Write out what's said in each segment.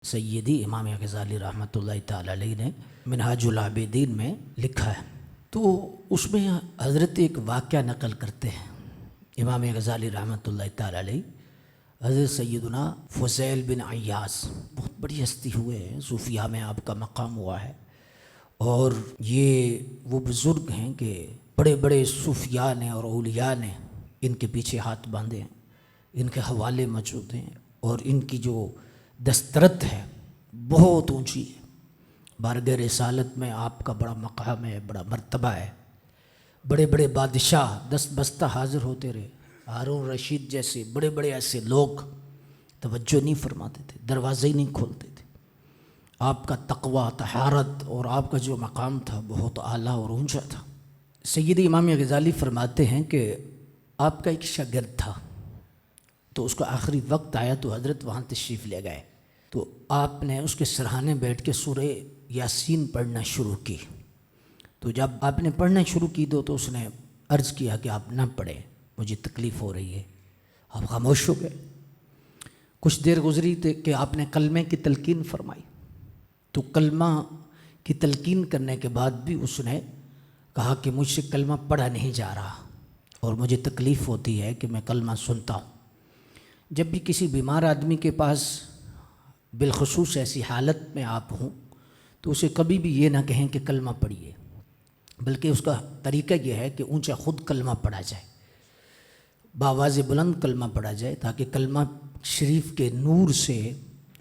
سیدی امام غزالی رحمۃ اللہ تعالی علیہ نے منہاج العابدین میں لکھا ہے، تو اس میں حضرت ایک واقعہ نقل کرتے ہیں۔ امام غزالی رحمۃ اللہ تعالی علیہ حضرت سیدنا فضیل بن عیاض بہت بڑی ہستی ہوئے ہیں، صوفیاء میں آپ کا مقام ہوا ہے، اور یہ وہ بزرگ ہیں کہ بڑے بڑے صوفیاء نے اور اولیاء نے ان کے پیچھے ہاتھ باندھے ہیں، ان کے حوالے موجود ہیں، اور ان کی جو دسترت ہے بہت اونچی ہے۔ بارگاہ رسالت میں آپ کا بڑا مقام ہے، بڑا مرتبہ ہے۔ بڑے بڑے بادشاہ دست بستہ حاضر ہوتے رہے، ہارون رشید جیسے بڑے بڑے ایسے لوگ توجہ نہیں فرماتے تھے، دروازے ہی نہیں کھولتے تھے۔ آپ کا تقویٰ، طہارت اور آپ کا جو مقام تھا بہت اعلیٰ اور اونچا تھا۔ سیدی امام غزالی فرماتے ہیں کہ آپ کا ایک شاگرد تھا، تو اس کا آخری وقت آیا تو حضرت وہاں تشریف لے گئے، تو آپ نے اس کے سرہانے بیٹھ کے سورہ یاسین پڑھنا شروع کی۔ تو جب آپ نے پڑھنا شروع کی تو اس نے عرض کیا کہ آپ نہ پڑھیں، مجھے تکلیف ہو رہی ہے۔ آپ خاموش ہو گئے۔ کچھ دیر گزری کہ آپ نے کلمے کی تلقین فرمائی، تو کلمہ کی تلقین کرنے کے بعد بھی اس نے کہا کہ مجھ سے کلمہ پڑھا نہیں جا رہا اور مجھے تکلیف ہوتی ہے کہ میں کلمہ سنتا ہوں۔ جب بھی کسی بیمار آدمی کے پاس بالخصوص ایسی حالت میں آپ ہوں تو اسے کبھی بھی یہ نہ کہیں کہ کلمہ پڑھیے، بلکہ اس کا طریقہ یہ ہے کہ اونچا خود کلمہ پڑھا جائے، بآواز بلند کلمہ پڑھا جائے، تاکہ کلمہ شریف کے نور سے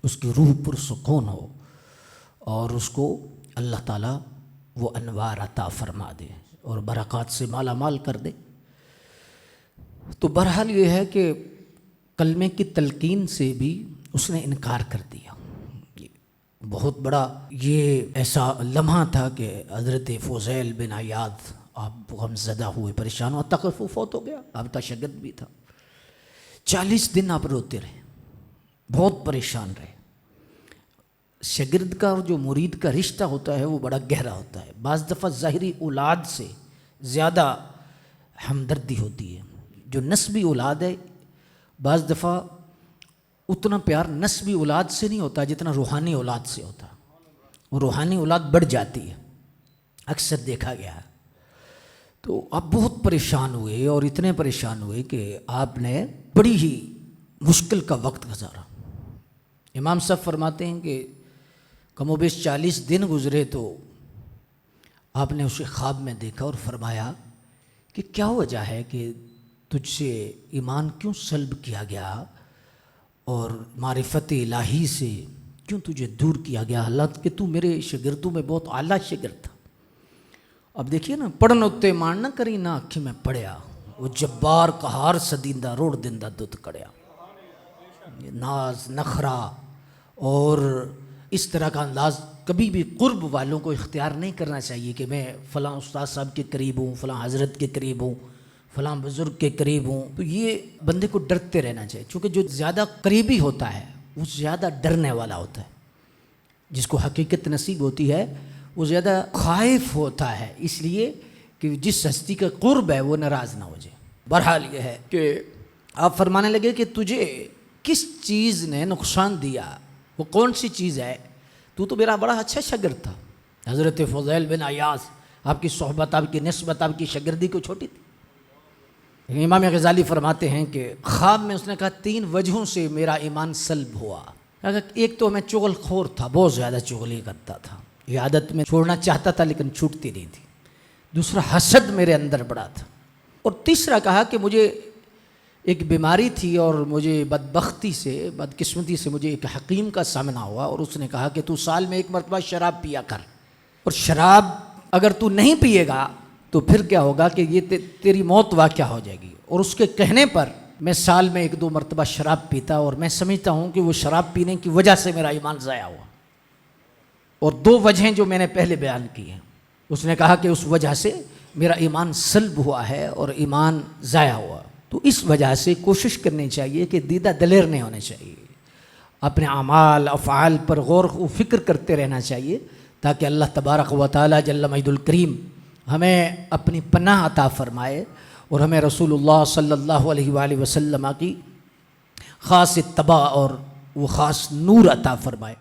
اس کی روح پرسکون ہو اور اس کو اللہ تعالیٰ وہ انوار عطا فرما دے اور برکات سے مالا مال کر دے۔ تو بہرحال یہ ہے کہ کلمے کی تلقین سے بھی اس نے انکار کر دیا۔ بہت بڑا یہ ایسا لمحہ تھا کہ حضرت فضیل بن عیاض آپ غم زدہ ہوئے، پریشان ہوا، تخفف فوت ہو گیا، آپ کا شاگرد بھی تھا۔ 40 دن آپ روتے رہے، بہت پریشان رہے۔ شاگرد کا اور جو مرید کا رشتہ ہوتا ہے وہ بڑا گہرا ہوتا ہے۔ بعض دفعہ ظاہری اولاد سے زیادہ ہمدردی ہوتی ہے۔ جو نسبی اولاد ہے بعض دفعہ اتنا پیار نسبی اولاد سے نہیں ہوتا جتنا روحانی اولاد سے ہوتا، وہ روحانی اولاد بڑھ جاتی ہے، اکثر دیکھا گیا ہے۔ تو آپ بہت پریشان ہوئے اور اتنے پریشان ہوئے کہ آپ نے بڑی ہی مشکل کا وقت گزارا۔ امام صاحب فرماتے ہیں کہ کم و بیش 40 دن گزرے تو آپ نے اسے خواب میں دیکھا اور فرمایا کہ کیا وجہ ہے کہ تجھ سے ایمان کیوں سلب کیا گیا اور معرفت الہی سے کیوں تجھے دور کیا گیا، حالات کہ تو میرے شاگردوں میں بہت اعلیٰ شاگرد تھا۔ اب دیکھیے نا، پڑھن اتے مان نہ کری نہ آنکھی میں پڑھیا، وہ جبار قہار سدیندہ روڑ دندہ دودھ کڑیا۔ ناز نخرا اور اس طرح کا انداز کبھی بھی قرب والوں کو اختیار نہیں کرنا چاہیے کہ میں فلاں استاد صاحب کے قریب ہوں، فلاں حضرت کے قریب ہوں، فلاں بزرگ کے قریب ہوں۔ تو یہ بندے کو ڈرتے رہنا چاہیے، چونکہ جو زیادہ قریبی ہوتا ہے وہ زیادہ ڈرنے والا ہوتا ہے۔ جس کو حقیقت نصیب ہوتی ہے وہ زیادہ خائف ہوتا ہے، اس لیے کہ جس ہستی کا قرب ہے وہ ناراض نہ ہو جائے۔ بہرحال یہ ہے کہ آپ فرمانے لگے کہ تجھے کس چیز نے نقصان دیا، وہ کون سی چیز ہے؟ تو میرا بڑا اچھا شاگرد تھا۔ حضرت فضیل بن عیاض، آپ کی صحبت، آپ کی نسبت، آپ کی شاگردی کو چھوٹی تھی۔ امام غزالی فرماتے ہیں کہ خواب میں اس نے کہا 3 وجہوں سے میرا ایمان سلب ہوا۔ ایک تو میں چغل خور تھا، بہت زیادہ چغلی کرتا تھا، یہ عادت میں چھوڑنا چاہتا تھا لیکن چھوٹتی نہیں تھی۔ دوسرا حسد میرے اندر بڑا تھا، اور تیسرا کہا کہ مجھے ایک بیماری تھی اور مجھے بدبختی سے، بدقسمتی سے مجھے ایک حکیم کا سامنا ہوا، اور اس نے کہا کہ تو سال میں 1 مرتبہ شراب پیا کر، اور شراب اگر تو نہیں پیے گا تو پھر کیا ہوگا کہ یہ تیری موت واقع ہو جائے گی۔ اور اس کے کہنے پر میں سال میں 1-2 مرتبہ شراب پیتا، اور میں سمجھتا ہوں کہ وہ شراب پینے کی وجہ سے میرا ایمان ضائع ہوا۔ اور 2 وجہیں جو میں نے پہلے بیان کی ہیں، اس نے کہا کہ اس وجہ سے میرا ایمان سلب ہوا ہے اور ایمان ضائع ہوا۔ تو اس وجہ سے کوشش کرنی چاہیے کہ دیدہ دلیر نہیں ہونے چاہیے، اپنے اعمال افعال پر غور و فکر کرتے رہنا چاہیے، تاکہ اللہ تبارک و تعالی جل مجد الکریم ہمیں اپنی پناہ عطا فرمائے اور ہمیں رسول اللہ صلی اللہ علیہ وآلہ وسلم کی خاص اتباع اور وہ خاص نور عطا فرمائے۔